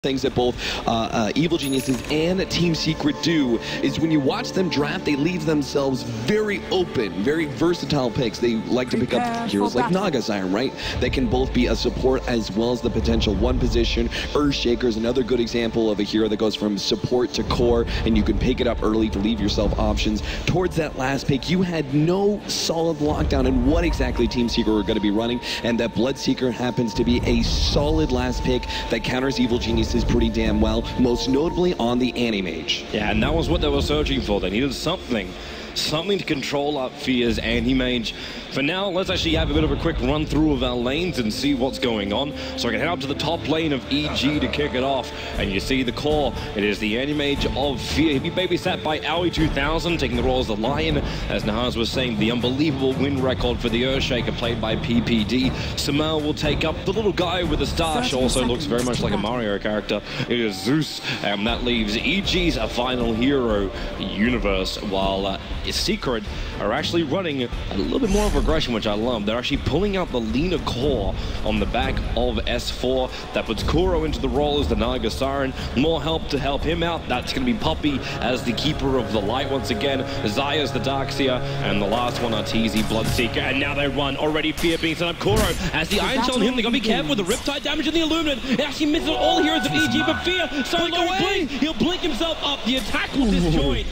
things that both Evil Geniuses and Team Secret do is when you watch them draft, they leave themselves very open, very versatile picks. They like to pick up heroes like Naga Siren, right? That can both be a support as well as the potential one position. Earthshaker is another good example of a hero that goes from support to core, and you can pick it up early to leave yourself options. Towards that last pick, you had no solid lockdown in what exactly Team Secret were going to be running, and that Bloodseeker happens to be a solid last pick that counters Evil Geniuses pretty damn well, most notably on the Anti-Mage. Yeah, and that was what they were searching for. They needed something to control up Fear's Anti-Mage. For now, let's actually have a bit of a quick run through of our lanes and see what's going on. So I can head up to the top lane of EG to kick it off. And you see the core. It is the Anti-Mage of Fear. He'll be babysat by Owie 2000, taking the role as the Lion. As Nahaz was saying, the unbelievable win record for the Earthshaker played by PPD. Samel will take up the little guy with the stash. Also looks very much like a Mario character. It is Zeus. And that leaves EG's a final hero universe, while Secret are actually running a little bit more of aggression, which I love. They're actually pulling out the leaner core on the back of S4. That puts Kuro into the role as the Naga Siren. More help to help him out. That's going to be Puppy as the Keeper of the Light once again. Zaya's the Darkseer. And the last one, Arteezy Bloodseeker. And now they run. Already Fear being set up. Kuro as the Iron Shell on him. They got to be careful with the Riptide damage and the Illuminate. It actually misses all heroes of EG, but Fear, so away. He'll blink himself up. The attack will disjoint.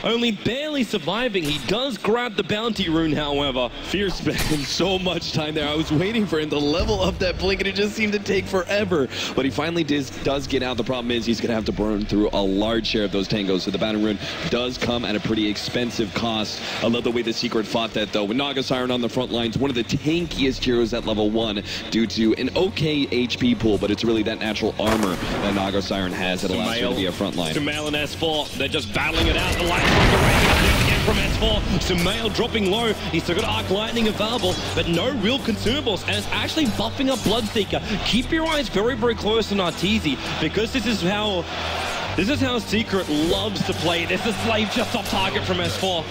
Only barely surviving. He does grab the bounty rune, however. Fear spent so much time there. I was waiting for him to level up that blink, and it just seemed to take forever. But he finally does get out. The problem is he's going to have to burn through a large share of those tangos. So the bounty rune does come at a pretty expensive cost. I love the way the Secret fought that, though. With Naga Siren on the front lines, one of the tankiest heroes at level 1 due to an okay HP pool, but it's really that natural armor that Naga Siren has that allows her to be a front line. Sumail and S4, they're just battling it out. The light again from S4. Sumail dropping low. He's still got Arc Lightning available, but no real consumables, and it's actually buffing up Bloodseeker. Keep your eyes very, very close on Arteezy, because this is how Secret loves to play. There's a slave just off target from S4.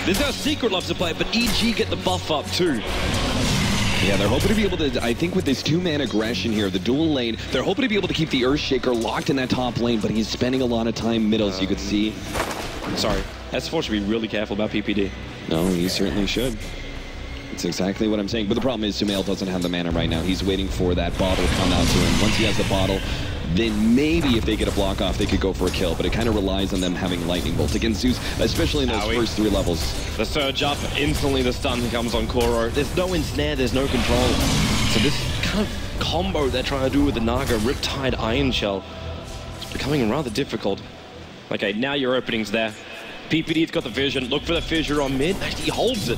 This is how Secret loves to play, but EG get the buff up too. Yeah, they're hoping to be able to, I think with this two-man aggression here, the dual lane, they're hoping to be able to keep the Earthshaker locked in that top lane, but he's spending a lot of time middle, so you could see. Sorry, S4 should be really careful about PPD. No, he certainly should. It's exactly what I'm saying. But the problem is Sumail doesn't have the mana right now. He's waiting for that bottle to come out to him. Once he has the bottle, then maybe if they get a block off, they could go for a kill. But it kind of relies on them having lightning bolts against Zeus, especially in those first 3 levels. The surge up, instantly the stun comes on Kuro. There's no ensnare, there's no control. So this kind of combo they're trying to do with the Naga Riptide Iron Shell, it's becoming rather difficult. Okay, now your opening's there. PPD's got the vision. Look for the fissure on mid. Actually, he holds it.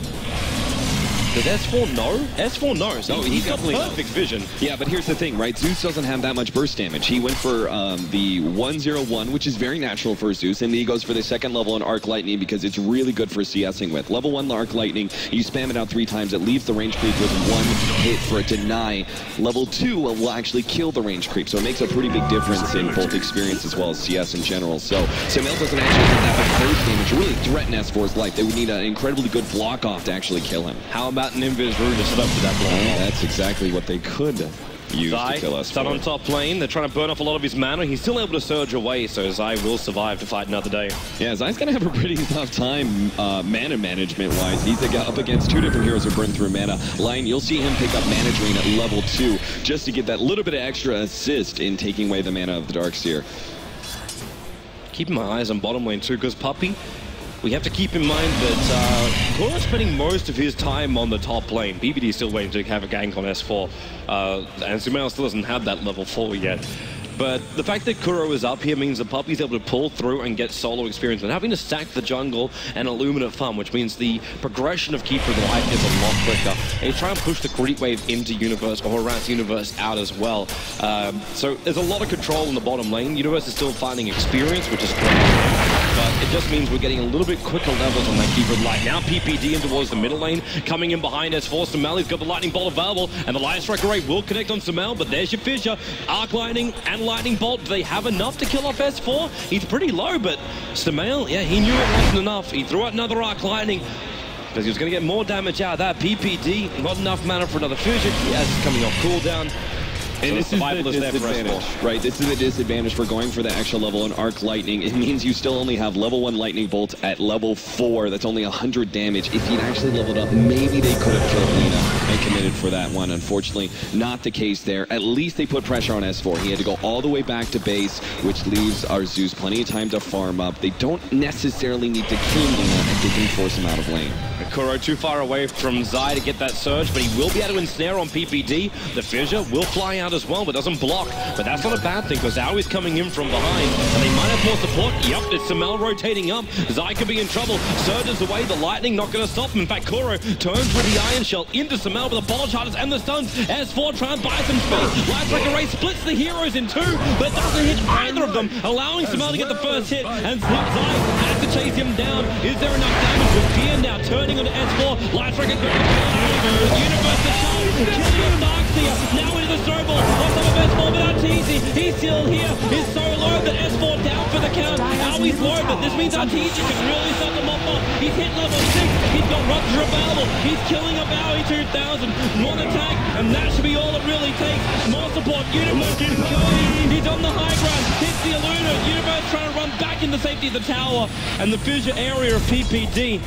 Does S4 know? S4 knows. No, he's got perfect vision. Yeah, but here's the thing, right? Zeus doesn't have that much burst damage. He went for the 101, which is very natural for Zeus, and he goes for the second level in Arc Lightning because it's really good for CSing with. Level 1 Arc Lightning, you spam it out 3 times, it leaves the range creep with 1 hit for it to deny. Level 2 will actually kill the range creep, so it makes a pretty big difference in both experience as well as CS in general. So Sumail doesn't actually have that much burst damage to really threaten S4's life. They would need an incredibly good block off to actually kill him. How about an Invis Rune to set up for that block? That's exactly what they could use to kill us. Stun on top lane. They're trying to burn off a lot of his mana. He's still able to surge away, so Zai will survive to fight another day. Yeah, Zai's going to have a pretty tough time mana management-wise. He's up against 2 different heroes who burn through mana. Lion, you'll see him pick up Mana Drain at level 2 just to get that little bit of extra assist in taking away the mana of the Darkseer. Keeping my eyes on bottom lane too, because Puppy, we have to keep in mind that Kuro's spending most of his time on the top lane. BBD is still waiting to have a gank on S4, and Sumail still doesn't have that level 4 yet. But the fact that Kuro is up here means the Puppy's able to pull through and get solo experience and having to stack the jungle and Illuminate farm, which means the progression of Keeper of the Light is a lot quicker. And he's trying to push the Great Wave into Universe or Harass Universe out as well. So there's a lot of control in the bottom lane. Universe is still finding experience, which is great. But it just means we're getting a little bit quicker levels on that Keeper of the Light. Now PPD in towards the middle lane, coming in behind S4. Sumail, he's got the Lightning Bolt available, and the Lion Strike Array will connect on Sumail, but there's your fissure. Arc Lightning and Lightning Bolt, do they have enough to kill off S4? He's pretty low, but Sumail, yeah, he knew it wasn't enough. He threw out another Arc Lightning, because he was going to get more damage out of that. PPD, not enough mana for another fissure. Yes, coming off cooldown. And this is the disadvantage, right? This is the disadvantage for going for the extra level in Arc Lightning. It means you still only have level 1 Lightning Bolt at level 4. That's only 100 damage. If he'd actually leveled up, maybe they could have killed Lina and committed for that one. Unfortunately, not the case there. At least they put pressure on S4. He had to go all the way back to base, which leaves our Zeus plenty of time to farm up. They don't necessarily need to kill Lina if they can force him out of lane. Kuro too far away from Zai to get that surge, but he will be able to ensnare on PPD. The fissure will fly out as well, but doesn't block. But that's not a bad thing, because Aoi's coming in from behind, and they might have more support. Yup, it's Samel rotating up. Zai could be in trouble. Surges away, the lightning not going to stop him. In fact, Kuro turns with the Iron Shell into Samel with the ball charges and the stuns. S4 trying to buy some space. Lifebreaker Ray splits the heroes in two, but doesn't hit either of them, allowing Samel to get the first hit, and Zai has to chase him down. Is there enough damage? With Fear now turning on S4. Lifebreaker Universe the shot, killing off Darkseer. Now into the snowball on top of S4, but Arteezy, he's still here. He's so low that S4 down for the count. Aoi's low, but this means Arteezy can really start the mop off. He's hit level 6. He's got Rupture available. He's killing up Aoi 2000. One attack, and that should be all it really takes. More support. Universe is going. He's on the high ground. Hits the Illuna. Universe trying to run back into safety of the tower, and the fissure area of PPD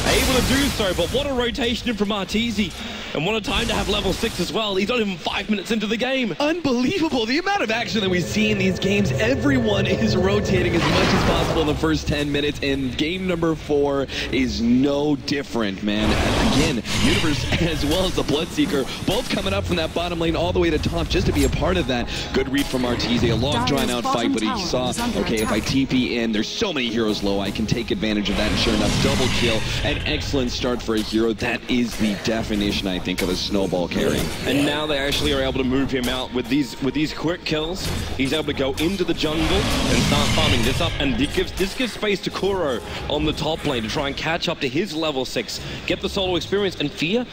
able to do so, but what a rotation from Arteezy. And what a time to have level 6 as well. He's not even 5 minutes into the game. Unbelievable. The amount of action that we see in these games. Everyone is rotating as much as possible in the first 10 minutes, and game number 4 is no different, man. Again, Universe as well as the Bloodseeker, both coming up from that bottom lane all the way to top just to be a part of that. Good read from Arteezy. A long, drawn-out fight, but he saw, okay, if I TP in, there's so many heroes low, I can take advantage of that, and sure enough, double kill. An excellent start for a hero. That is the definition, I think, of a snowball carry. And now they actually are able to move him out with these quick kills. He's able to go into the jungle and start farming this up, and this gives space to Kuro on the top lane to try and catch up to his level 6, get the solo experience. And Fear,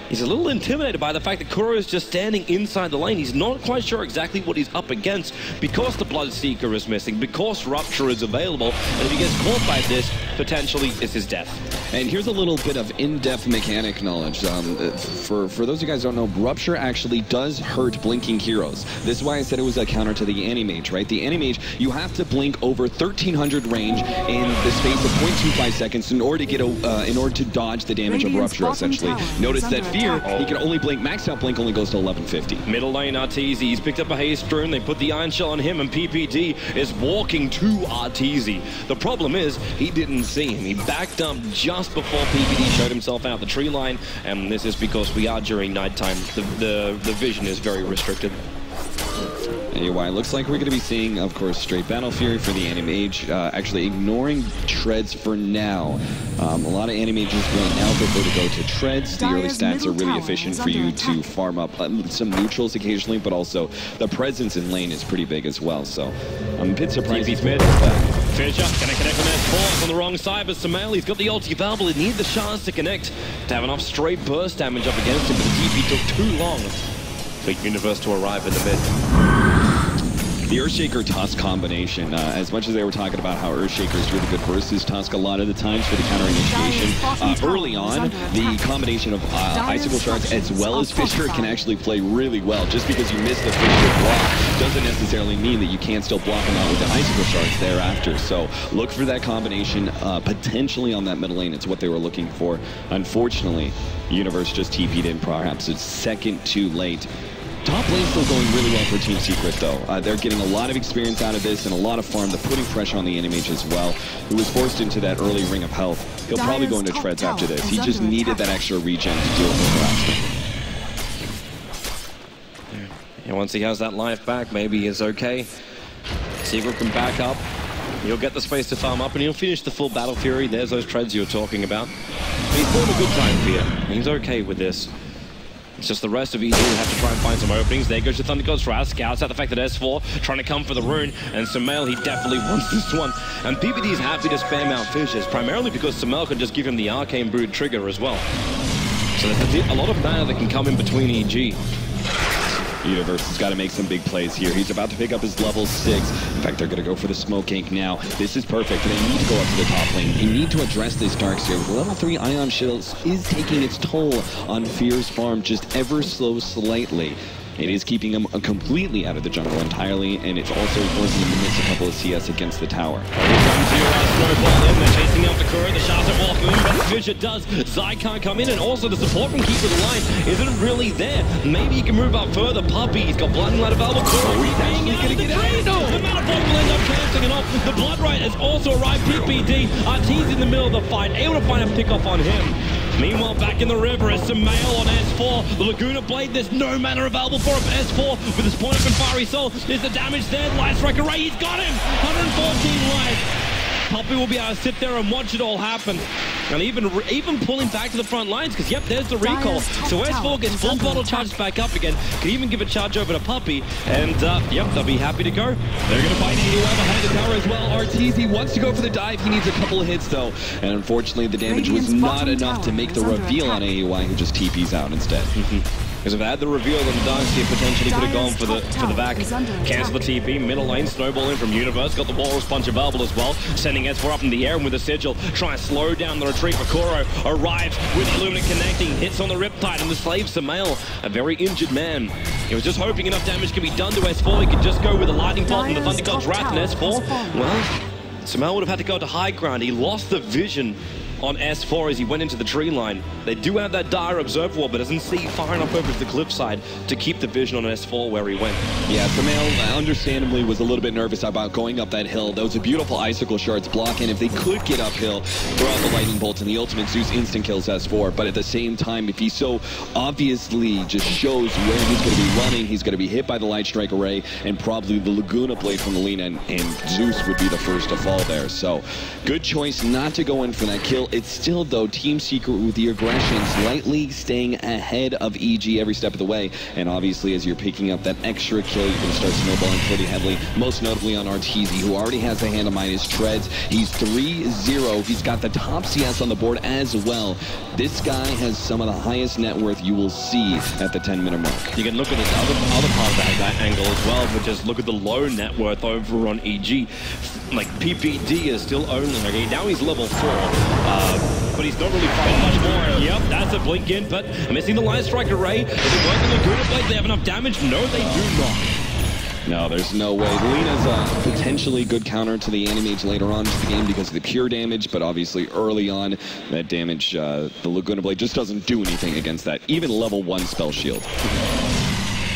he's a little intimidated by the fact that Kuro is just standing inside the lane. He's not quite sure exactly what he's up against because the Bloodseeker is missing, because Rupture is available, and if he gets caught by this, potentially it's his death. And here's a little bit of in-depth mechanic knowledge. For those of you guys who don't know, Rupture actually does hurt blinking heroes. This is why I said it was a counter to the Anti-Mage, right? The Anti-Mage, you have to blink over 1300 range in the space of 0.25 seconds in order to get in order to dodge the damage of Rupture, essentially. Notice that Fear, he can only blink, maxed out blink only goes to 1150. Middle lane Arteezy, he's picked up a haste rune, they put the Iron Shell on him, and PPD is walking to Arteezy. The problem is, he didn't see him. He backed up just before PPD showed himself out the tree line, and this is because we are during nighttime. The vision is very restricted. Anyway, looks like we're going to be seeing, of course, straight Battle Fury for the Anti-Mage, actually ignoring Treads for now. A lot of Anti-Mages right now prefer to go to Treads. The early stats are really efficient for you to farm up some neutrals occasionally, but also the presence in lane is pretty big as well, so I'm a bit surprised he's mid. Fissure gonna connect on S4 on the wrong side, but Samel, he's got the ulti available. He needs the shards to connect to have enough straight burst damage up against him, but the TP took too long for Universe to arrive in the mid. The Earthshaker Tusk combination, as much as they were talking about how Earthshaker is really good versus Tusk a lot of the times for the counter initiation, early on, the combination of Icicle Shards as well as Fissure can actually play really well. Just because you miss the Fissure block doesn't necessarily mean that you can't still block them out with the Icicle Shards thereafter. So look for that combination potentially on that middle lane. It's what they were looking for. Unfortunately, Universe just TP'd in, perhaps it's second too late. Top lane still going really well for Team Secret, though. They're getting a lot of experience out of this and a lot of farm. They're putting pressure on the Anti-Mage as well, who was forced into that early ring of health. He'll probably go into Treads after this. He just needed that extra regen to deal with the harassment. And once he has that life back, maybe he's okay. Secret can back up. He'll get the space to farm up, and he'll finish the full Battle Fury. There's those Treads you were talking about. He's bought a good time for you. He's okay with this. It's just the rest of EG have to try and find some openings. There goes the Thunder God's Wrath. Scouts out the fact that S4 trying to come for the rune, and Samel, he definitely wants this one. And PPD is happy to spam out Fissures, primarily because Samel can just give him the Arcane Brood trigger as well. So there's a lot of mana that can come in between EG. Universe has got to make some big plays here. He's about to pick up his level 6. In fact, they're going to go for the Smoke Ink now. This is perfect. They need to go up to the top lane. They need to address this Darkseer. Level 3 Ion Shields is taking its toll on Fear's farm just ever so slightly. It is keeping him completely out of the jungle entirely, and it's also forcing him to miss a couple of CS against the tower. They're chasing out the Kuro, the shots are walking in, but Vision does. Zai can't come in, and also the support from Keeper of the Line isn't really there. Maybe he can move up further. Puppey, he's got Blinding Light available. Kuro, he's being out of the trade. No, the Manifold will end up cancelling it off. The Blood Right has also arrived. PPD, Arteezy in the middle of the fight, able to find a pickoff on him. Meanwhile, back in the river is Sumail on S4. The Laguna Blade, there's no mana available for him. S4 with his point up and Fiery Soul. There's the damage there. Light Strike Array, he's got him. 114 life. Puppey will be able to sit there and watch it all happen. And even pull him back to the front lines, because, yep, there's the recall. So S4 gets full bottle charged back up again. Could even give a charge over to Puppey. And, yep, they'll be happy to go. They're going to find AUL behind the tower as well. Arteezy wants to go for the dive. He needs a couple of hits, though. And unfortunately, the damage was not enough to make the reveal on AUI, who just TPs out instead. Because if they had the reveal on the Darkseer, potentially could have gone for the back. Cancel the TP, middle lane, snowball in from Universe. Got the Walrus Punch available as well. Sending S4 up in the air and with a sigil. Try and slow down the retreat for Kuro. Arrives with Illuminate connecting. Hits on the Riptide and the slave Sumail. A very injured man. He was just hoping enough damage can be done to S4. He could just go with the Lightning Bolt and the Thunder God's Wrath and S4. Well, Sumail would have had to go to high ground. He lost the vision on S4 as he went into the tree line. They do have that dire observer wall, but doesn't see far enough over to the cliffside to keep the vision on S4 where he went. Yeah, Sumail understandably was a little bit nervous about going up that hill. Those are beautiful icicle shards blocking. If they could get uphill, throw out the lightning bolts and the ultimate Zeus instant kills S4. But at the same time, if he so obviously just shows where he's going to be running, he's going to be hit by the Light Strike Array and probably the Laguna Blade from the lean, and Zeus would be the first to fall there. So good choice not to go in for that kill. It's still, though, Team Secret with the aggression slightly staying ahead of EG every step of the way. And obviously, as you're picking up that extra kill, you're going to start snowballing pretty heavily, most notably on Arteezy, who already has the hand of Midas Treads. He's 3-0. He's got the top CS on the board as well. This guy has some of the highest net worth you will see at the 10-minute mark. You can look at this other part of that angle as well, but just look at the low net worth over on EG. Like, PPD is still only, okay, now he's level 4. But he's not really fighting much more. Yep, that's a blink in, but missing the Light Strike Array. Is it working the Laguna Blade? They have enough damage? No, they do not. No, there's no way. Lena's a potentially good counter to the Animage later on in the game because of the pure damage, but obviously early on, that damage, the Laguna Blade just doesn't do anything against that, even level 1 spell shield.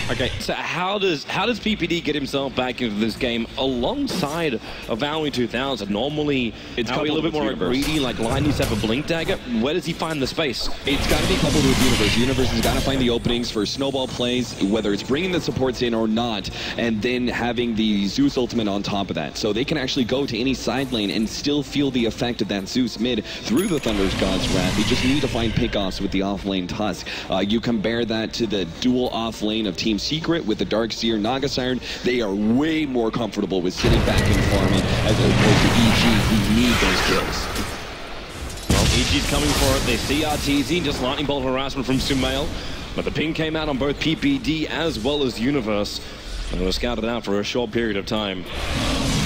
Okay, so how does PPD get himself back into this game alongside of Valley 2000? Normally, it's a little bit more greedy, like Line needs to have a blink dagger. Where does he find the space? It's got to be coupled with Universe. Universe has got to find the openings for snowball plays, whether it's bringing the supports in or not, and then having the Zeus ultimate on top of that. So they can actually go to any side lane and still feel the effect of that Zeus mid through the Thunder God's Wrath. They just need to find pickoffs with the off-lane Tusk. You compare that to the dual off-lane of Team Secret with the Darkseer, Naga Siren. They are way more comfortable with sitting back and farming as opposed to EG, who need those kills. Well, EG's coming for it. They see Arteezy, just lightning bolt harassment from Sumail, but the ping came out on both PPD as well as Universe, and they were scouted out for a short period of time.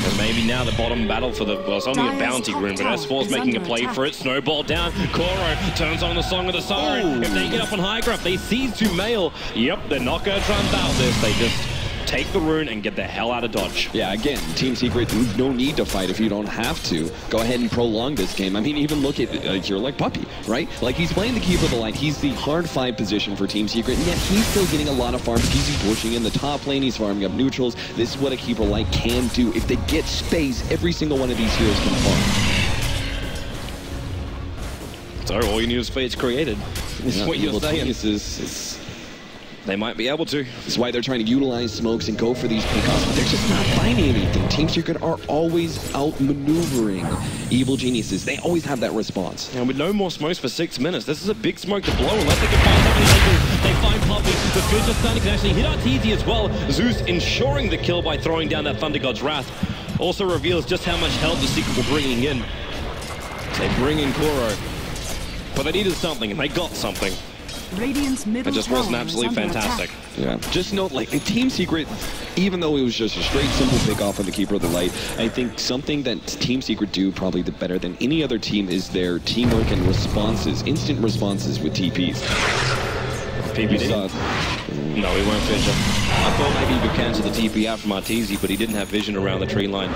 And maybe now the bottom battle for the, well, it's only a bounty room, but S4's making a play for it. Snowball down. Kuro turns on the Song of the Siren. Ooh. If they get up on high ground, they see Sumail. Yep, they're not going to try and battle this. They just take the rune and get the hell out of dodge. Yeah, again, Team Secret, no need to fight if you don't have to. Go ahead and prolong this game. I mean, even look at a hero like Puppey, right? Like, he's playing the Keeper of the Light. He's the hard fight position for Team Secret, and yet he's still getting a lot of farms. He's pushing in the top lane. He's farming up neutrals. This is what a Keeper of the Light can do. If they get space, every single one of these heroes can farm. So all you need is space created. This is what you're saying. They might be able to. That's why they're trying to utilize smokes and go for these pickoffs, but they're just not finding anything. Team Secret are always outmaneuvering evil geniuses. They always have that response. And with no more smokes for 6 minutes, this is a big smoke to blow. Unless they can find something, they find Puppey. The Fissure Stunning can actually hit Arteezy as well. Zeus ensuring the kill by throwing down that Thunder God's Wrath. Also reveals just how much help the Secret were bringing in. They bring in Kuro. But they needed something, and they got something. It just wasn't absolutely fantastic. Yeah, just note, like, Team Secret, even though it was just a straight, simple pick-off of the Keeper of the Light, I think something that Team Secret do probably better than any other team is their teamwork and responses, instant responses with TPs. PPD. No, he won't Fissure. I thought maybe he could cancel the TP out from Arteezy, but he didn't have vision around the tree line.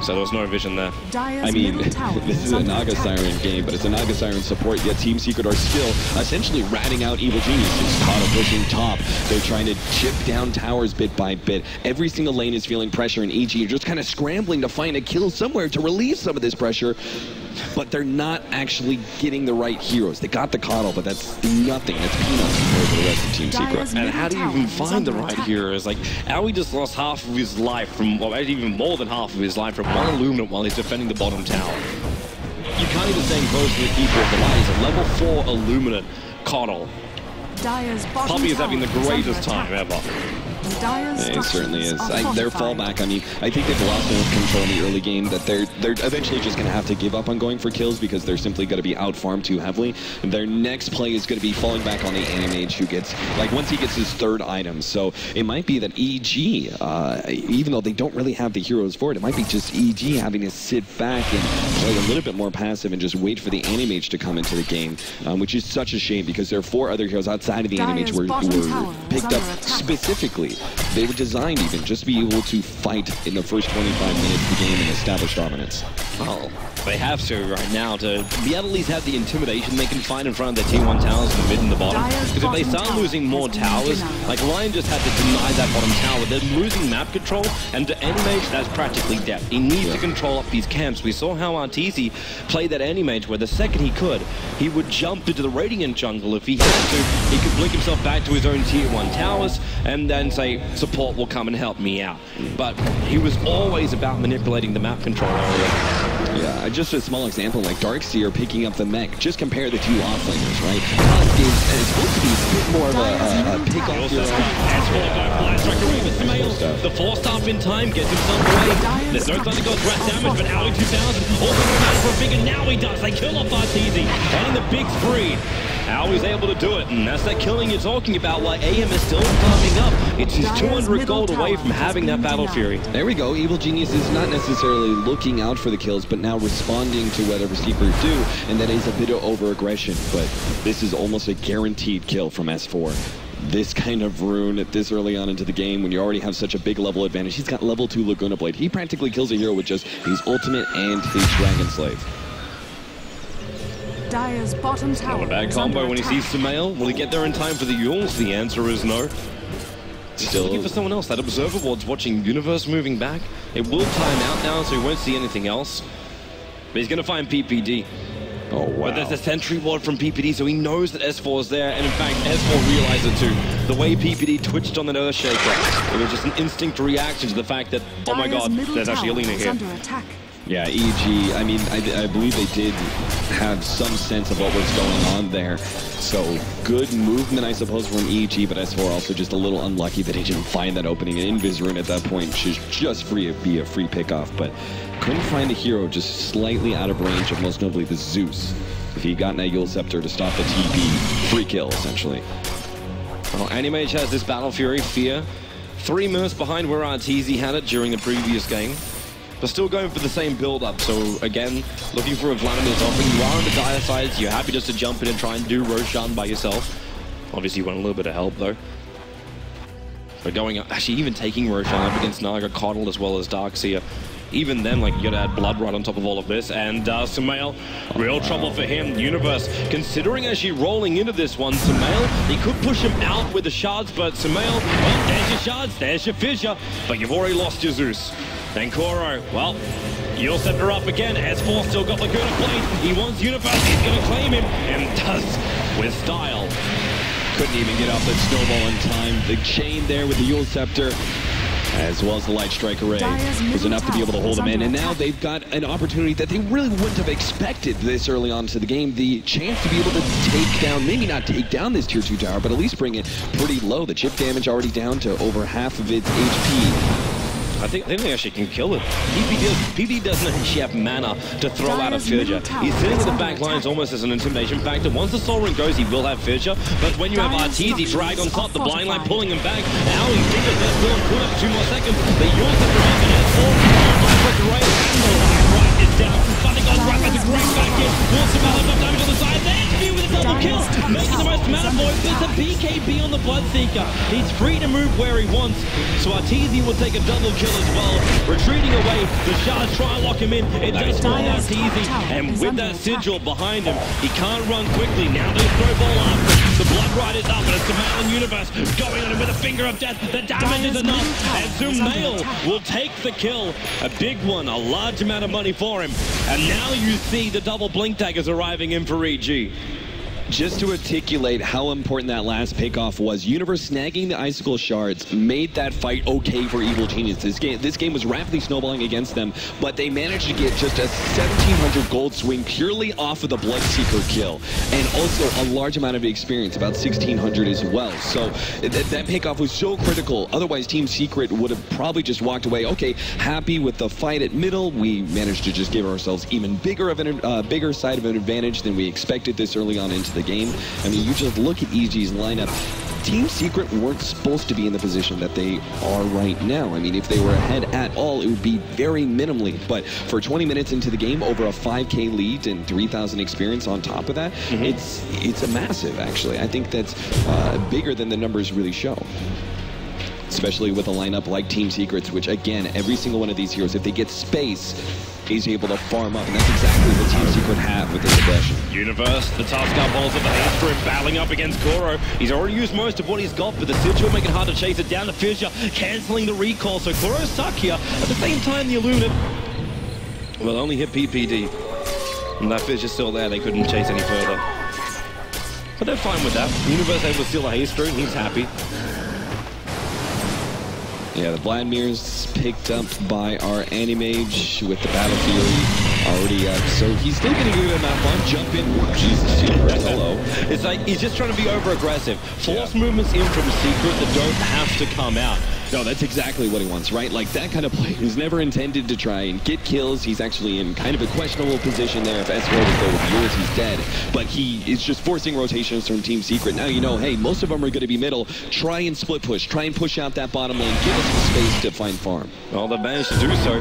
So there was no vision there. I mean, this is a Naga Siren game, but it's a Naga Siren support, yet Team Secret are still essentially ratting out Evil Geniuses. Kata pushing top. They're trying to chip down towers bit by bit. Every single lane is feeling pressure, and EG are just kind of scrambling to find a kill somewhere to relieve some of this pressure. But they're not actually getting the right heroes. They got the Coddle, but that's nothing. That's peanuts compared to the rest of Team Secret. And how do you even find the right heroes? Like, Aoi just lost half of his life from, well, even more than half of his life from one Illuminate while he's defending the bottom tower. You can't even stay close to the Keeper of the Light. He's a level 4 Illuminate Coddle. Puppy is having the greatest time ever. It certainly is. Their fallback, I mean, I think they've lost enough control in the early game that they're eventually just going to have to give up on going for kills because they're simply going to be out-farmed too heavily. Their next play is going to be falling back on the Animage, who gets, like, once he gets his third item. So it might be that EG, even though they don't really have the heroes for it, it might be just EG having to sit back and play a little bit more passive and just wait for the Animage to come into the game, which is such a shame because there are 4 other heroes outside of the Animage were picked up specifically. They were designed even just to be able to fight in the first 25 minutes of the game and establish dominance. Well, they have to right now to be able to at least have the intimidation they can find in front of their T1 towers in the mid and the bottom. Because if they start losing more towers, like Ryan just had to deny that bottom tower, they're losing map control, and to Animage, that's practically death. He needs to control up these camps. We saw how Arteezy played that Animage, where the second he could, he would jump into the Radiant jungle if he had to. He could blink himself back to his own Tier 1 towers, and then say, support will come and help me out. But he was always about manipulating the map control area. Yeah, just a small example, like Darkseer picking up the mech. Just compare the 2 offlaners, right? Tusk is supposed to be a bit more of a pick-off hero. The 4-star in time gets himself away. There's no Thunder God threat damage, but Aoi 2000 also goes for a big, and now he does. They kill off Arteezy, and the big 3. Aoi's able to do it, and that's that killing you're talking about, while AM is still climbing up. It's just 200 gold away from having that Battle Fury. There we go. Evil Genius is not necessarily looking out for the kills, but now responding to whatever Secret do, and that is a bit of over-aggression, but this is almost a guaranteed kill from S4. This kind of rune at this early on into the game, when you already have such a big level advantage. He's got level 2 Laguna Blade. He practically kills a hero with just his ultimate and his Dragon Slave. Dire's bottom tower. Not a bad combo when he sees Sumail. Will he get there in time for the Yules? The answer is no. Still looking for someone else. That Observer Ward's watching Universe moving back. It will time out now, so he won't see anything else. But he's going to find PPD. Oh, wow. But there's a sentry ward from PPD, so he knows that S4 is there. And in fact, S4 realized it too. The way PPD twitched on that Earthshaker, it was just an instinct reaction to the fact that, oh my god, there's actually a Lina here. Yeah, EG, I mean, I believe they did have some sense of what was going on there. So, good movement, I suppose, from EG, but S4 also just a little unlucky that he didn't find that opening. And Invis Rune at that point should just be a free pickoff, but couldn't find a hero just slightly out of range of most notably the Zeus. If he'd gotten that Yule Scepter to stop the TP, free kill, essentially. Well, Animage has this Battle Fury, Fear. 3 minutes behind where Arteezy had it during the previous game. But still going for the same build-up, so again, looking for a Vladimir's offering. You are on the dire side, so you're happy just to jump in and try and do Roshan by yourself. Obviously you want a little bit of help though. But going up, actually even taking Roshan up against Naga, Coddle as well as Darkseer. Even then, like, you gotta add Blood right on top of all of this, and Sumail, real trouble for him. Universe, considering actually rolling into this one, Sumail, he could push him out with the shards, but Sumail, well, there's your shards, there's your fissure, but you've already lost your Zeus. Then Koro, well, Yule Scepter up again. S4 still got Laguna Blade. He wants Universe, he's gonna claim him, and does with style. Couldn't even get off that snowball in time. The chain there with the Yule Scepter, as well as the Light Strike Array, was enough to be able to hold them in. And now they've got an opportunity that they really wouldn't have expected this early on to the game. The chance to be able to take down, maybe not take down this Tier 2 tower, but at least bring it pretty low. The chip damage already down to over half of its HP. I think they actually can kill it. PPD doesn't actually have mana to throw out a Fissure. He's sitting in the back lines almost as an intimidation factor. Once the Soul Ring goes, he will have Fissure. But when you have Arteezy drag on top, the blind line pulling him back, now he figures that's still put up 2 more seconds. They use the drag and it's all with the right and the right is down. Thunder God right as a great back in. Wants some damage on the side. There's View with a double kill. Making the most mana for it. There's a BKB on the Bloodseeker. Berserker. He's free to move where he wants, so Arteezy will take a double kill as well. Retreating away, the shards try and lock him in. It does fall Arteezy, and with that sigil behind him, he can't run quickly. Now they throw ball after. The Blood Ride is up, and it's the Malin Universe going on him with a finger of death. The damage is enough, and Zumail will take the kill. A big one, a large amount of money for him. And now you see the double blink daggers arriving in for EG. Just to articulate how important that last pickoff was, Universe snagging the Icicle Shards made that fight okay for Evil Genius. This game was rapidly snowballing against them, but they managed to get just a 1,700 gold swing purely off of the Bloodseeker kill, and also a large amount of experience, about 1,600 as well. So that pickoff was so critical. Otherwise, Team Secret would have probably just walked away, okay, happy with the fight at middle. We managed to just give ourselves even bigger side of an advantage than we expected this early on into the game. I mean, you just look at EG's lineup. Team Secret weren't supposed to be in the position that they are right now. I mean, if they were ahead at all, it would be very minimally. But for 20 minutes into the game, over a 5K lead and 3,000 experience on top of that, it's a massive, actually. I think that's bigger than the numbers really show. Especially with a lineup like Team Secret's, which, again, every single one of these heroes, if they get space, he's able to farm up, and that's exactly what Team Secret have with this aggression. Universe, the Tuskar balls of the Haste battling up against Kuro. He's already used most of what he's got, but the Sigil making it hard to chase it down to Fissure, cancelling the recall, so Kuro's stuck here. At the same time, the Illuminate will only hit PPD. And that Fissure's still there, they couldn't chase any further. But they're fine with that. Universe able to steal a Haste Rune, he's happy. Yeah, the Vladimir's picked up by our Animage with the Battle Fury already up. So he's still getting a good amount of fun. Jump in. Ooh, Jesus, hello. It's like he's just trying to be over-aggressive. Force movements in from Secret that don't have to come out. No, that's exactly what he wants, right? Like, that kind of player who's never intended to try and get kills. He's actually in kind of a questionable position there. If S4 would go with yours, he's dead. But he is just forcing rotations from Team Secret. Now you know, hey, most of them are going to be middle. Try and split push. Try and push out that bottom lane. Give us some space to find farm. Well, they've managed to do so.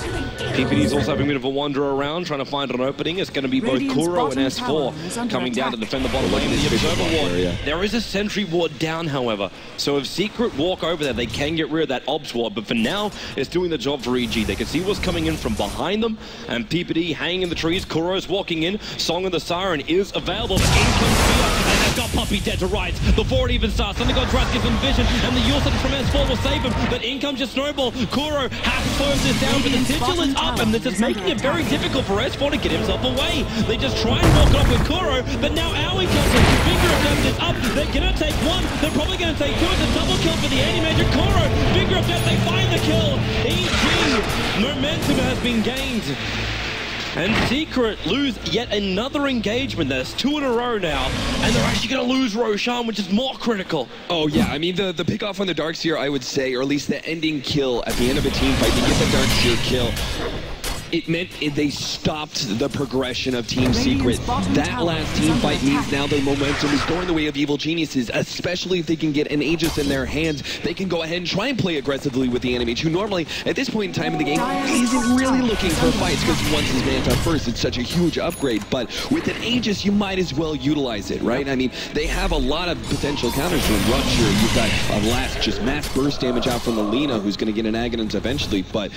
PPD's also having a bit of a wander around, trying to find an opening. It's going to be both Kuro and S4 coming down to defend the bottom lane. The Observer Ward. There is a Sentry Ward down, however. So if Secret walk over there, they can get rid of that Obs Ward. But for now, it's doing the job for EG. They can see what's coming in from behind them. And PPD hanging in the trees. Kuro's walking in. Song of the Siren is available. But in comes Fear. And they've got Puppy dead to rights before it even starts. Something got Draz gives him vision. And the Yulson from S4 will save him. But in comes just Snowball. Kuro has to close this down. But the Sigil is up. And this is making it very difficult for S4 to get himself away. They just try and walk it off with Kuro. But now Owie comes in. Finger of Death is up. They're going to take one. They're probably going to take two. It's a double kill for the Animator. Kuro. Finger of Death. They find the kill. EG. Momentum has been gained. And Secret lose yet another engagement. That's 2 in a row now. And they're actually going to lose Roshan, which is more critical. Oh, yeah. I mean, the pick-off on the Darkseer, I would say, or at least the ending kill at the end of a team fight to get the Darkseer kill, it meant they stopped the progression of Team Secret. That last team fight means now the momentum is going the way of Evil Geniuses, especially if they can get an Aegis in their hands. They can go ahead and try and play aggressively with the Animage, who normally, at this point in time in the game, isn't really looking for fights because once his Manta first, it's such a huge upgrade. But with an Aegis, you might as well utilize it, right? I mean, they have a lot of potential counters from Rupture. You've got a last just mass burst damage out from the Lina, who's going to get an Aghanim's eventually, but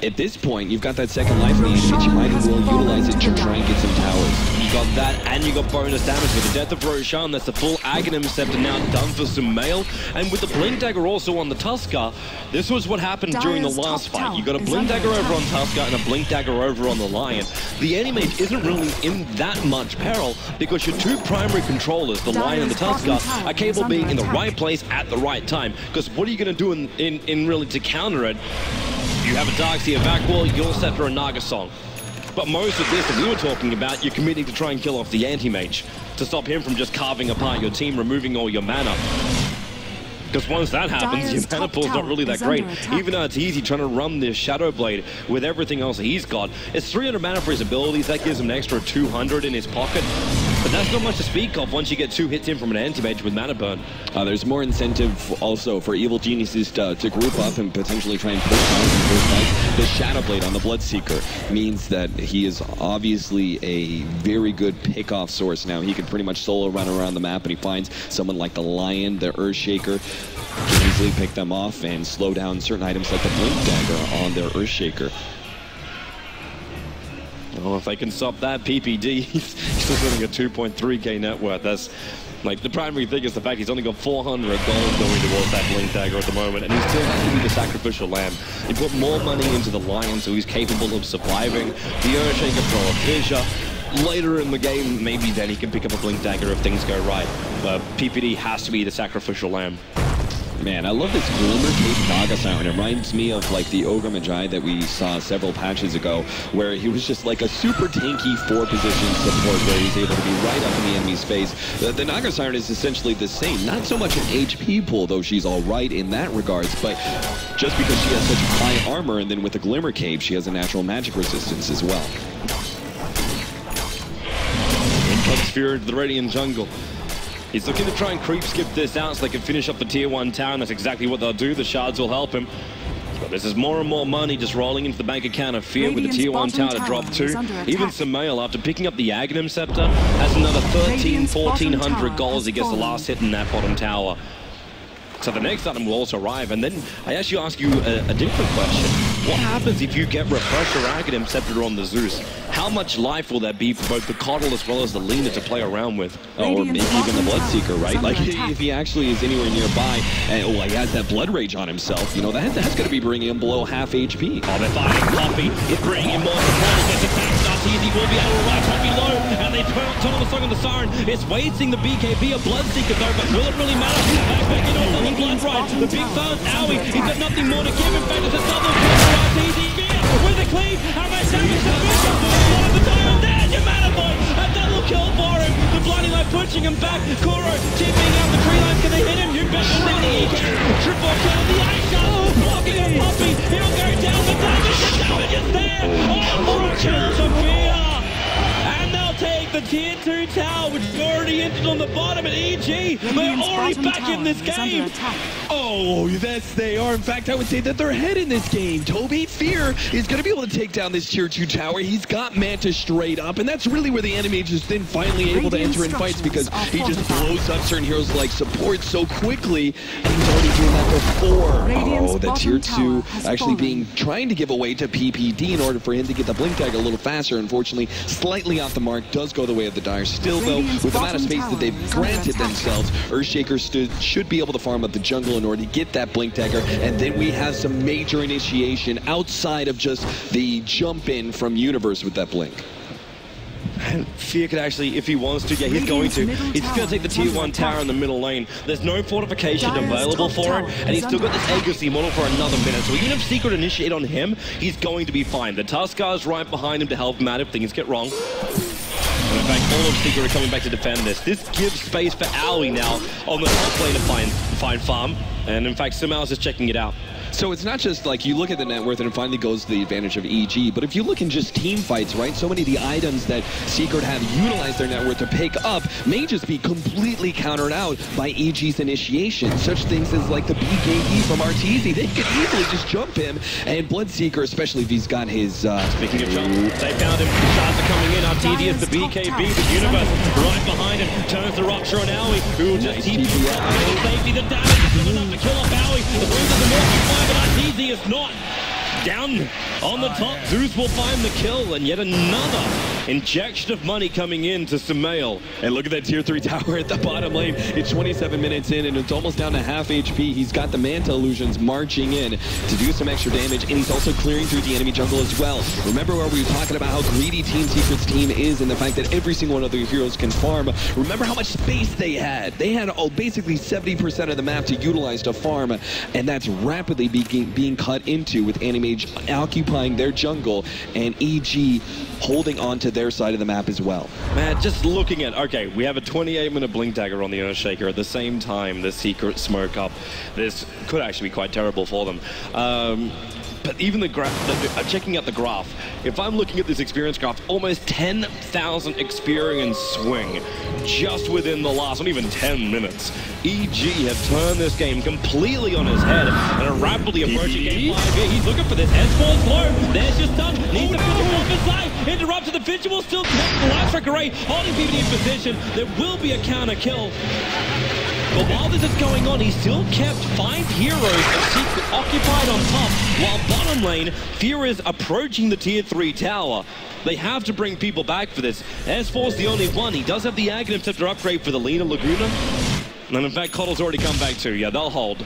at this point, you've got that second life in the Animage. You might as well utilize it to try and get some towers. You got that, and you got bonus damage with the death of Roshan. That's the full Aghanim Scepter now done for Zumail. And with the Blink Dagger also on the Tuskar, this was what happened during the last fight. You got a Blink Dagger over on Tuskar and a Blink Dagger over on the Lion. The Animage isn't really in that much peril because your two primary controllers, the Lion and the Tuskar, are capable of being in the right place at the right time. Because what are you going to do in really to counter it? You have a Darkseer, Vacwall, Your Scepter, and Naga Song. But most of this that we were talking about, you're committing to try and kill off the Anti-Mage to stop him from just carving apart your team, removing all your mana. Because once that happens, your mana pool's not really that great. Even Arteezy trying to run this Shadow Blade with everything else he's got. It's 300 mana for his abilities. That gives him an extra 200 in his pocket. But that's not much to speak of once you get 2 hits in from an Anti-Mage with mana burn. There's more incentive also for Evil Geniuses to group up and potentially try and push down some first fights. The Shadow Blade on the Bloodseeker means that he is obviously a very good pick-off source now. He can pretty much solo run around the map, and he finds someone like the Lion, the Earthshaker. can easily pick them off and slow down certain items like the Blink Dagger on their Earthshaker. Oh, if they can stop that, PPD, he's still getting a 2.3k net worth. That's like the primary thing is the fact he's only got 400 gold going towards that Blink Dagger at the moment, and he still has to be the sacrificial lamb. He put more money into the Lion, so he's capable of surviving. The Earthshaker throw a fissure. Later in the game, maybe then he can pick up a Blink Dagger if things go right. But PPD has to be the sacrificial lamb. Man, I love this Glimmer Cape Naga Siren. It reminds me of like the Ogre Magi that we saw several patches ago, where he was just like a super tanky 4-position support where he's able to be right up in the enemy's face. The Naga Siren is essentially the same. Not so much an HP pool, though she's all right in that regards, but just because she has such high armor, and then with the Glimmer Cape, she has a natural magic resistance as well. In comes Fear into the Radiant jungle. He's looking to try and creep skip this out so they can finish up the tier 1 tower, and that's exactly what they'll do. The shards will help him. But this is more and more money just rolling into the bank account of Fear with the tier 1 tower to drop 2. Even Sumail, after picking up the Aghanim Scepter, has another 1,400 gold as he gets the last hit in that bottom tower. So the next item will also arrive, and then I actually ask you a different question. What happens if you get Refresher Aghanim Scepter on the Zeus? How much life will there be for both the Coddle as well as the Lina to play around with? Or maybe even the Bloodseeker, right? Like, if he actually is anywhere nearby, and he has that Blood Rage on himself, you know, that's going to be bringing him below half HP. Oh, they're fighting Poppy. It's bringing him more support against the tank. Arteezy will be able to ride Poppy low, and they turn on the song of the Siren. It's wasting the BKB, a Bloodseeker though, but will it really matter? Back in on the Blood Ride. The big fast Owie, he's got nothing more to give. In fact, it's a double kill for Arteezy. With the cleave, how much damage the Bishop? One of the diamond there, Humanoboy, a double kill for him. The Blinding Light pushing him back. Kuro chipping out the tree line. Can they hit him? You bet he can. Triple kill, the ice shot, blocking a Poppy. He'll go down, the damage is there. Oh, kill Sophia. And they'll take the tier 2 tower, which is already entered on the bottom at EG. They're already back in this game. Oh, yes, they are. In fact, I would say that they're ahead in this game. Toby Fear is going to be able to take down this tier 2 tower. He's got Manta straight up, and that's really where the enemy is just then finally able to enter in fights, because he just blows up certain heroes like support so quickly, and he's already doing that before. Oh, the tier 2 actually trying to give away to PPD in order for him to get the Blink Dagger a little faster. Unfortunately, slightly off the mark, does go the way of the Dire. Still, though, with the amount of space that they've granted themselves, Earthshaker should be able to farm up the jungle in order to get that Blink Dagger, and then we have some major initiation outside of just the jump in from Universe with that Blink. Fear could actually, if he wants to, yeah, he's going to. He's just going to take the tier 1 tower in the middle lane. There's no fortification available for him, and he's still got this Agassi model for another minute. So even if Secret initiate on him, he's going to be fine. The Tuskar's right behind him to help him out if things get wrong. And in fact, all of Secret are coming back to defend this. This gives space for Owie now on the top lane to find farm. And in fact, Sumail is just checking it out. So it's not just like you look at the net worth and it finally goes to the advantage of EG, but if you look in just team fights, right, so many of the items that Secret have utilized their net worth to pick up may just be completely countered out by EG's initiation. Such things as like the BKB from Arteezy, they could easily just jump him, and Bloodseeker, especially if he's got his... Speaking of jump, they found him. Shots are coming in. Arteezy is the BKB, the Universe right behind him, turns the Rupture on Owie, who will just keep safety. The damage is good enough to kill off Owie. The Bruises are more but Arteezy is not. Down on the top, Zeus will find the kill, and yet another injection of money coming in to Sumail. And look at that tier 3 tower at the bottom lane. It's 27 minutes in, and it's almost down to half HP. He's got the Manta Illusions marching in to do some extra damage, and he's also clearing through the enemy jungle as well. Remember where we were talking about how greedy Team Secret's team is, and the fact that every single one of their heroes can farm. Remember how much space they had. They had basically 70% of the map to utilize to farm, and that's rapidly being cut into with Animage occupying their jungle and EG holding on to their side of the map as well. Man, just looking at, okay, we have a 28-minute Blink Dagger on the Earthshaker. At the same time, the Secret smoke up. This could actually be quite terrible for them. But even the graph, checking out the graph, if I'm looking at this experience graph, almost 10,000 experience swing just within the last, not even 10 minutes. EG have turned this game completely on his head and are rapidly approaching game 5 here. He's looking for this. S4's low. There's just done. Needs to finish off his life. Interrupted. The Fisher will still kept the light strike array, holding PPD in position. There will be a counter kill. But while this is going on, he still kept 5 heroes of Secret occupied on top, while bottom lane, Fear is approaching the tier 3 tower. They have to bring people back for this. S4's the only one. He does have the Aghanim Scepter upgrade for the Lina Laguna. And in fact, Coddle's already come back too. Yeah, they'll hold.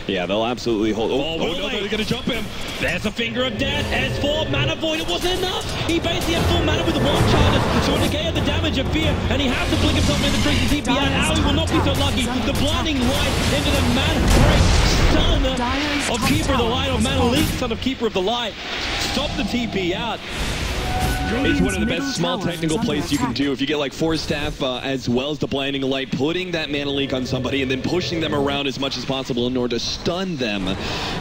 Yeah, they'll absolutely hold. Oh no, they're going to jump him. There's a finger of death. S4, mana void, it wasn't enough. He basically had full mana with the warp charges, so it negated the damage of Fear, and he has to blink himself in the trees and TP out. Owie will not be so lucky. The blinding light into the mana break stun of Keeper of the Light, or mana leak son of Keeper of the Light. Stop the TP out. It's one of the best small technical plays you can do. If you get like 4 staff as well as the blinding light, putting that mana leak on somebody and then pushing them around as much as possible in order to stun them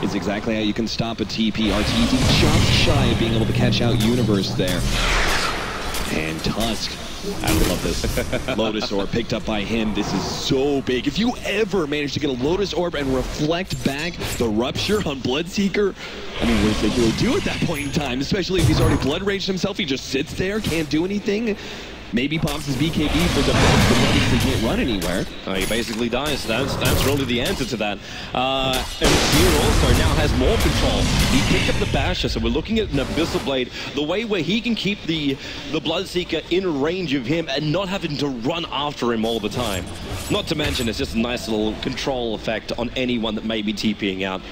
is exactly how you can stop a TP. Arteezy just shy of being able to catch out Universe there. And Tusk. I love this. Lotus Orb picked up by him. This is so big. If you ever manage to get a Lotus Orb and reflect back the Rupture on Bloodseeker, I mean, what does the hero do at that point in time? Especially if he's already Blood Raged himself, he just sits there, can't do anything. Maybe pops his BKB for the best, but he can't run anywhere. He basically dies. That's really the answer to that. And Fear also now has more control. He picked up the Basher, so we're looking at an Abyssal Blade, the way where he can keep the Bloodseeker in range of him and not having to run after him all the time. Not to mention, it's just a nice little control effect on anyone that may be TPing out.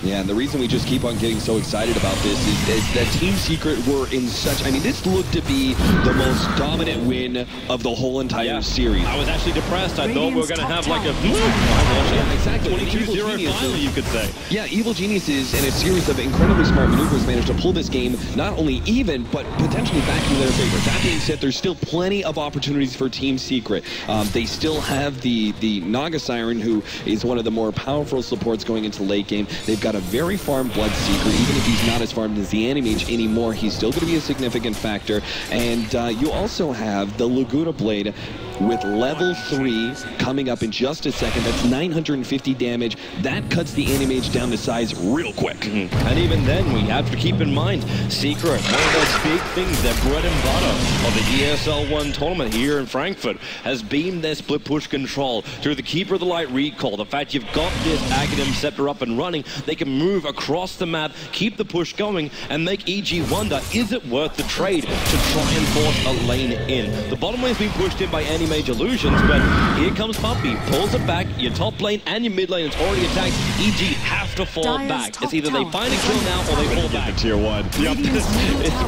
Yeah, and the reason we just keep on getting so excited about this is that Team Secret were in such... I mean, this looked to be the most dominant win of the whole entire series. I was actually depressed. I thought we were going to have like a... Yeah, exactly. 22-0 finally, you could say. Yeah, Evil Geniuses and a series of incredibly smart maneuvers managed to pull this game not only even, but potentially back in their favor. That being said, there's still plenty of opportunities for Team Secret. They still have the Naga Siren, who is one of the more powerful supports going into late game. They've got a very farmed Bloodseeker. Even if he's not as farmed as the Animage anymore, he's still going to be a significant factor. And you also have the Laguna Blade with level 3 coming up in just a second. That's 950 damage. That cuts the Animage down to size real quick. And even then, we have to keep in mind, Secret, one of those big things, their bread and butter of the ESL 1 tournament here in Frankfurt, has been their split push control through the Keeper of the Light recall. The fact you've got this Aghanim Scepter up and running, they can move across the map, keep the push going, and make EG wonder, is it worth the trade to try and force a lane in? The bottom lane's been pushed in by any major illusions, but here comes Puppy, pulls it back, your top lane and your mid lane is already attacked. EG have to fall back. It's either they find a kill now or they fall back. Tier 1. Yep,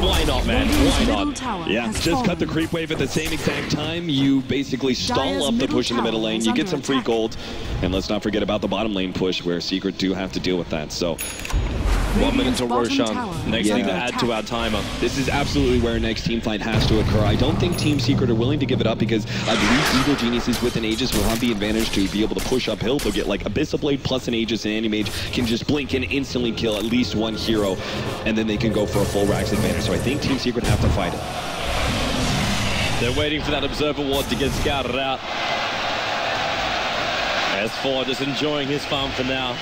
why not, man? Why not? Yeah, just cut the creep wave at the same exact time. You basically stall up the push in the middle lane. You get some free gold. And let's not forget about the bottom lane push, where Secret do have to deal with that. So 1 minute to Roshan. Next thing to add to our timer. This is absolutely where next team fight has to occur. I don't think Team Secret are willing to give it up, because I believe Evil Geniuses with an Aegis will have the advantage to be able to push uphill. They'll get like Abyssal Blade plus an Aegis, and Animage can just blink and instantly kill at least one hero, and then they can go for a full Rax advantage. So I think Team Secret have to fight it. They're waiting for that Observer Ward to get scouted out. S4 just enjoying his farm for now.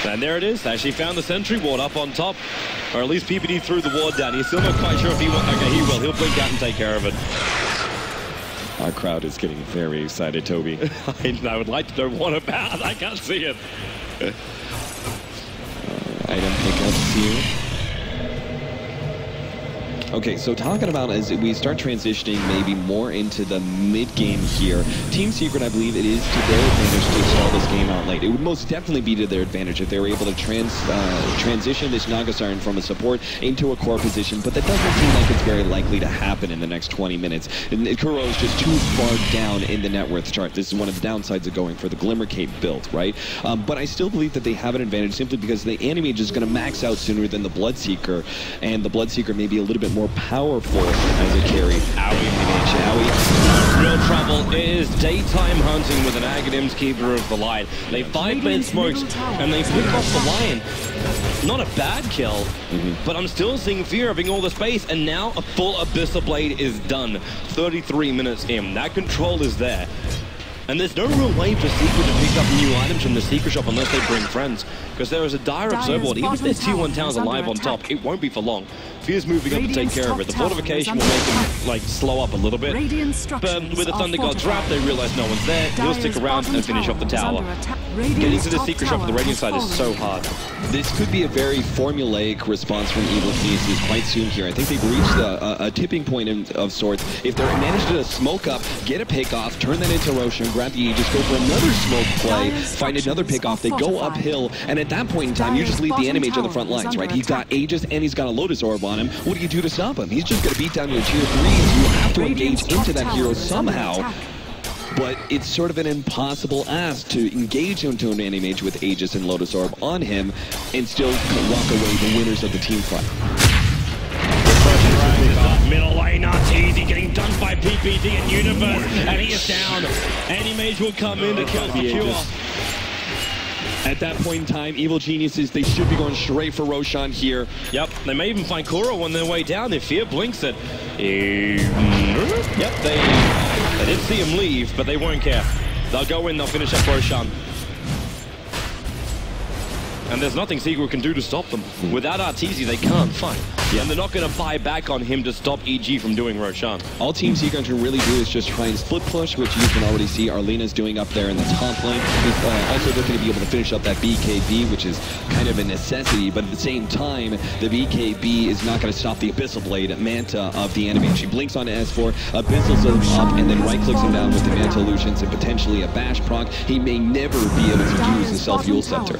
And there it is. They actually found the Sentry Ward up on top. Or at least PPD threw the ward down. He's still not quite sure if he will. Okay, he will. He'll blink out and take care of it. Our crowd is getting very excited, Toby. I would like to know what about. I can't see it. Item pickups here. Okay, so talking about as we start transitioning maybe more into the mid-game here, Team Secret, I believe it is to their advantage to stall this game out late. It would most definitely be to their advantage if they were able to transition this Naga Siren from a support into a core position, but that doesn't seem like it's very likely to happen in the next 20 minutes. And Kuro is just too far down in the net worth chart. This is one of the downsides of going for the Glimmer Cape build, right? But I still believe that they have an advantage simply because the Animage is going to max out sooner than the Bloodseeker, and the Bloodseeker may be a little bit more powerful as a carry. Owie. Real trouble is daytime hunting with an Aghanim's Keeper of the Light. They 5-man smokes and they pick off the Lion. Not a bad kill, but I'm still seeing Fear having all the space, and now a full Abyssal Blade is done. 33 minutes in. That control is there. And there's no real way for Secret to pick up new items from the Secret Shop unless they bring friends. Because there is a dire Observer Ward. Even if there's T1 towers alive on top, it won't be for long. Fear's moving up to take care of it. The fortification will make him, like, slow up a little bit. But with the Thunder God's Wrath, they realize no one's there. He'll stick around and finish off the tower. Getting to the secret shot for the Radiant side is so hard. This could be a very formulaic response from Evil Geniuses quite soon here. I think they've reached a tipping point of sorts. If they manage to smoke up, get a pick off, turn that into Roshan, grab the Aegis, go for another smoke play, find another pick off, they go uphill, and at that point in time, you just leave the enemy on the front lines, right? He's got Aegis and he's got a Lotus Orb on him. What do you do to stop him? He's just going to beat down your tier 3s. You have to engage into that hero somehow. But it's sort of an impossible ask to engage into an anti-mage with Aegis and Lotus Orb on him and still walk away the winners of the team fight. Middle lane, Arteezy getting done by PPD and Universe, and he is down. Anti-mage will come in to kill secure. At that point in time, Evil Geniuses, they should be going straight for Roshan here. Yep, they may even find Kuro on their way down if Fear blinks it. Yep, they did see him leave, but they won't care. They'll go in, they'll finish up Roshan. And there's nothing Secret can do to stop them. Without Arteezy, they can't fight. Yeah. And they're not going to buy back on him to stop EG from doing Roshan. All Team Secret can really do is just try and split push, which you can already see Arlena's doing up there in the top lane. He's also looking to be able to finish up that BKB, which is kind of a necessity, but at the same time, the BKB is not going to stop the Abyssal Blade, Manta of the enemy. She blinks onto S4, Abyssals him up, and then right-clicks him down with the Manta Illusions and potentially a Bash proc. He may never be able to use the Self-Fuel Scepter.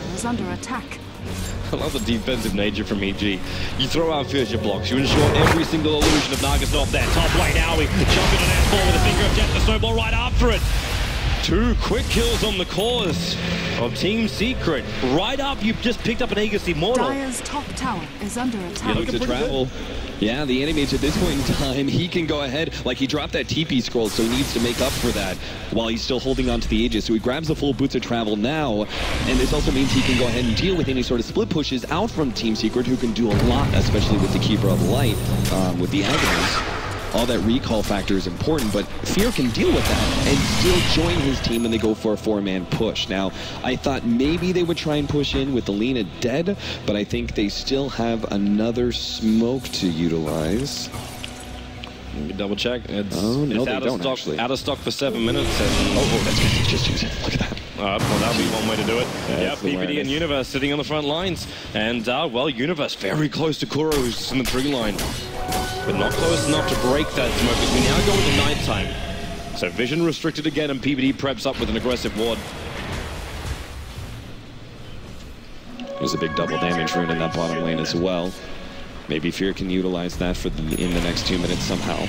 I love the defensive nature from EG. You throw out Fear's your blocks, you ensure every single illusion of Naga's not there. Top lane, Aoi jumping an S4 with a finger of death, the snowball right after it. 2 quick kills on the cause of Team Secret. Right up, you've just picked up an Aegis Immortal. Dire's top tower is under attack. Looking to travel. Yeah, the Anti-Mage at this point in time, he can go ahead, like he dropped that TP scroll, so he needs to make up for that while he's still holding on to the Aegis. So he grabs the full Boots of Travel now, and this also means he can go ahead and deal with any sort of split pushes out from Team Secret, who can do a lot, especially with the Keeper of Light, with the Agonies. All that recall factor is important, but Fear can deal with that and still join his team when they go for a 4-man push. Now, I thought maybe they would try and push in with the Lina dead, but I think they still have another smoke to utilize. Double check. It's out of stock, actually. Out of stock for 7 minutes. And that's good. Just use it. Look at that. Well, that would be one way to do it. Yeah, PPD and Universe sitting on the front lines. And, well, Universe very close to Kuro, who's in the 3 line. But not close enough to break that smoke as we now go into nighttime. So vision restricted again, and PPD preps up with an aggressive ward. There's a big double damage rune in that bottom lane as well. Maybe Fear can utilize that for in the next 2 minutes somehow.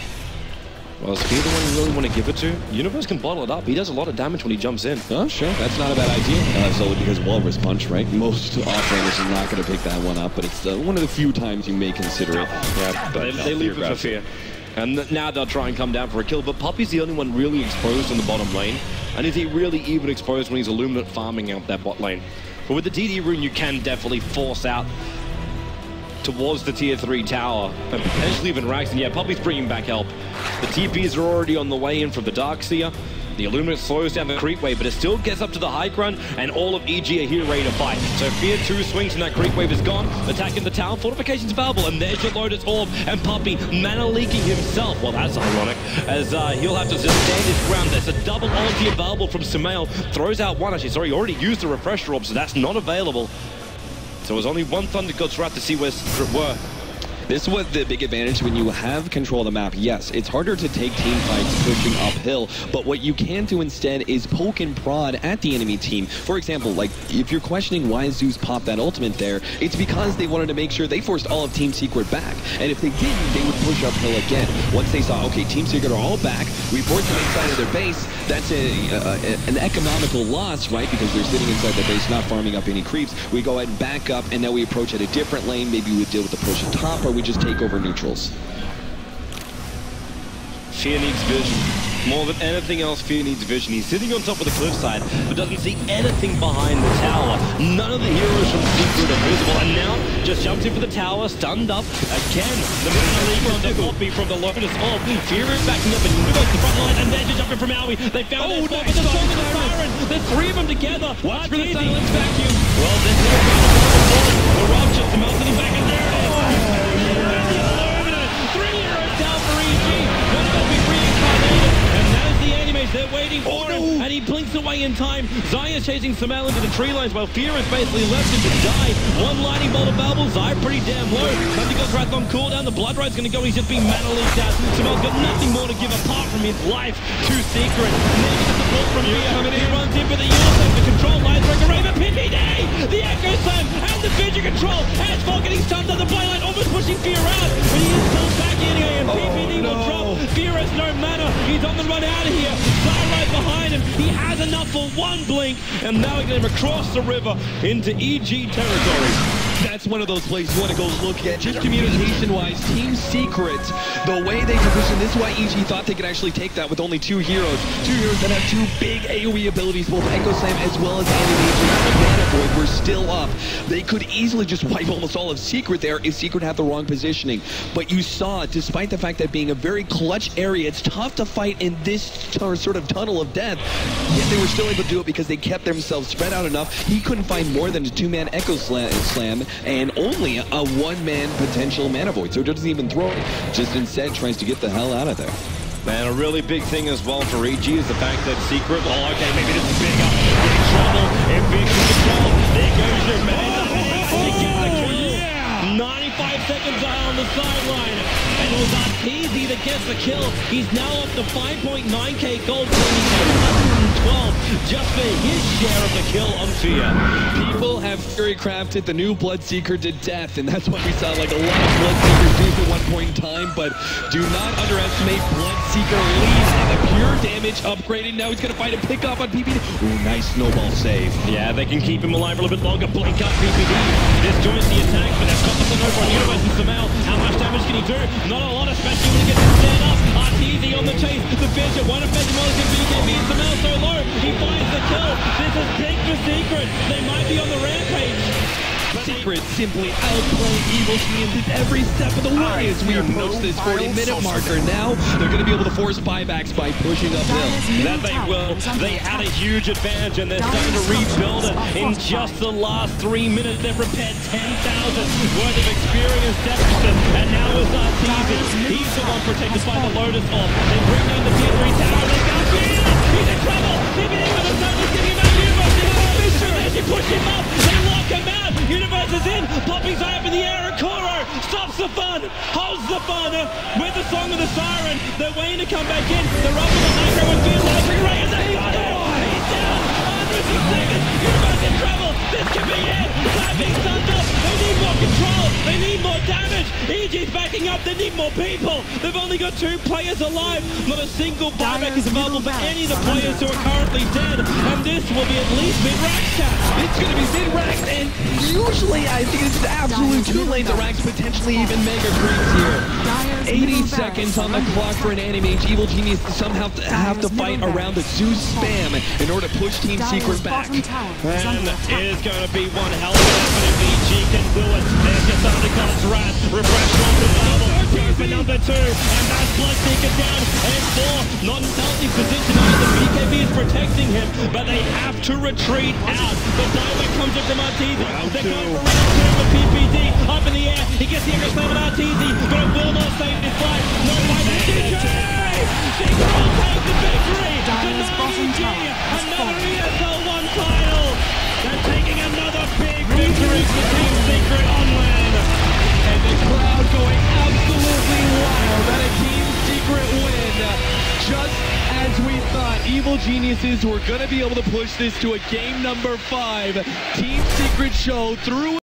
Well, is Fear the one you really want to give it to? Universe can bottle it up. He does a lot of damage when he jumps in. Oh, sure. That's not a bad idea. Solely because Walrus Punch, right? Most offlaners are not going to pick that one up, but it's one of the few times you may consider it. Yeah, but they leave it for Fear. And now they'll try and come down for a kill, but Puppy's the only one really exposed in the bottom lane. And is he really even exposed when he's Illuminate farming out that bot lane? But with the DD rune, you can definitely force out towards the tier 3 tower and potentially even Rax. And yeah, Puppy's bringing back help. The TPs are already on the way in from the Darkseer. The Illuminate slows down the creep wave, but it still gets up to the high ground, and all of EG are here ready to fight. So Fear 2 swings and that creep wave is gone. Attacking the tower, fortifications available, and there's your Lotus Orb, and Puppy mana leaking himself. Well, that's ironic, as he'll have to just stand his ground. There's a double ulti available from Sumail. Throws out one, actually, sorry, he already used the Refresh Orb, so that's not available. So there's only one Thunder God's Wrath to see where Secret were. This was the big advantage when you have control of the map. Yes, it's harder to take team fights pushing uphill, but what you can do instead is poke and prod at the enemy team. For example, like, if you're questioning why Zeus popped that ultimate there, it's because they wanted to make sure they forced all of Team Secret back. And if they didn't, they would push uphill again. Once they saw, okay, Team Secret are all back, we forced them inside of their base, that's an economical loss, right? Because they're sitting inside their base, not farming up any creeps. We go ahead and back up, and now we approach at a different lane. Maybe we deal with the push at top, or we just take over neutrals. Fear needs vision. More than anything else, Fear needs vision. He's sitting on top of the cliffside, but doesn't see anything behind the tower. None of the heroes from Secret are visible, and now just jumps in for the tower, stunned up again. The mana leak on the copy from the Lotus Orb. Fear is backing up, and he goes to the front line, and they're just jumping from Aoi. They found their spot, but the Song of the Siren. There's 3 of them together. Watch for the silence vacuum. Well, this is the Rupture, the melting back, and there it is. chasing Samal into the tree lines while Fear is basically left him to die. One lightning bolt of Babel's eye, pretty damn low. Something goes Wrath on cooldown. The Blood Ride's going to go. He's just being mana leaked out. Samal's got nothing more to give apart from his life to Secret. Never gets the ball from Fear. He runs in for the Yulesave, the control. Lightbringer, Raven, PPD! The Echo Slam and the Vision control. Has Fall getting stunned on the play line, almost pushing Fear out. But he is pulled back in here, and PPD will drop. Fear has no mana. He's on the run out of here. Right behind him. He has enough for one blink, and now he's going to cross the river into EG territory. That's one of those places you want to go look at. Just communication-wise, Team Secret, the way they position, this is why EG thought they could actually take that with only two heroes. Two heroes that have two big AoE abilities, both Echo Slam as well as Animation and Mana Void were still up. They could easily just wipe almost all of Secret there if Secret had the wrong positioning. But you saw, despite the fact that being a very clutch area, it's tough to fight in this sort of tunnel of death, yet they were still able to do it because they kept themselves spread out enough. He couldn't find more than a two-man Echo Slam and only a one-man potential Mana Void, so it doesn't even throw it, just instead tries to get the hell out of there. Man, a really big thing as well for EG is the fact that Secret, oh okay, maybe this is big up, big trouble, Invincible control, there goes your man, to get the kill, 95 seconds on the sideline, and it was Arteezy that gets the kill. He's now up to 5.9k gold, claiming 112 just for his share of the kill on Fear. People have Fury crafted the new Bloodseeker to death, and that's what we saw, like a lot of Bloodseekers do at one point in time, but do not underestimate Bloodseeker leads and the pure damage upgrading. Now he's going to find a pickup on PPD. Ooh, nice snowball save. Yeah, they can keep him alive a little bit longer. Blink up PPD. Disjoins the attack, but they've got the over on Universe and Samal. How much damage can he do? Not a lot, especially when he gets to stand up. Arteezy on the chase. The Vision, one offensive while he's in BKB. Samal so low. He finds the kill. This is big for Secret. They might be on the rampage. Secret simply outplaying Evil Geniuses every step of the way as we approach this 40-minute marker. Now they're going to be able to force buybacks by pushing uphill. That they will. They had a huge advantage and they're starting to rebuild it in just the last 3 minutes. They've repaired 10,000 worth of experience deficit, and now it's Arteezy. He's the one protected by the Lotus Orb. They bring down the tier 3 tower. They got Fear. He's in trouble. Keeping in with the sun. He's getting him out. Universe in the mission. They push him up. They lock him out. Universe is in, popping high up in the air, and Koro stops the fun, holds the fun with the song of the siren. They're waiting to come back in. They're up in the micro and Fear Lightning Ray, and they got it. He's down. 100 seconds. Universe in trouble. This could be it. Time being stunned up. They need more control. They need more damage. EG's backing up. They need more people. They've only got 2 players alive. Not a single buyback is available for any of the players who are currently dead. And this will be at least mid-rax chat. It's going to be mid-rax, and usually I think it's absolute 2 lanes of racks, potentially even mega creeps here. 80 seconds on the clock for an Animage. Evil Genius somehow have to fight around the Zeus spam in order to push Team Secret back. And it is going to be one hell of an effort if EG can do it. There's just under God's wrath. Refresh on the double. For number 2. And that's Bloodseeker down. And 4. Not in healthy position either. BKB is protecting him, but they have to retreat out. The buyback comes in from Arteezy. They're going for round 2 with PPD. Up in the air. He gets the Echo Slam on Arteezy, but it will not save his life. No buyback. Secret will take the victory. Dyer's bottom tower has Another fallen. ESL 1 title. They're taking another big victory for Team Secret on land. And the crowd going absolutely wild at a Team Secret win. Just as we thought, Evil Geniuses were going to be able to push this to a game number 5. Team Secret show through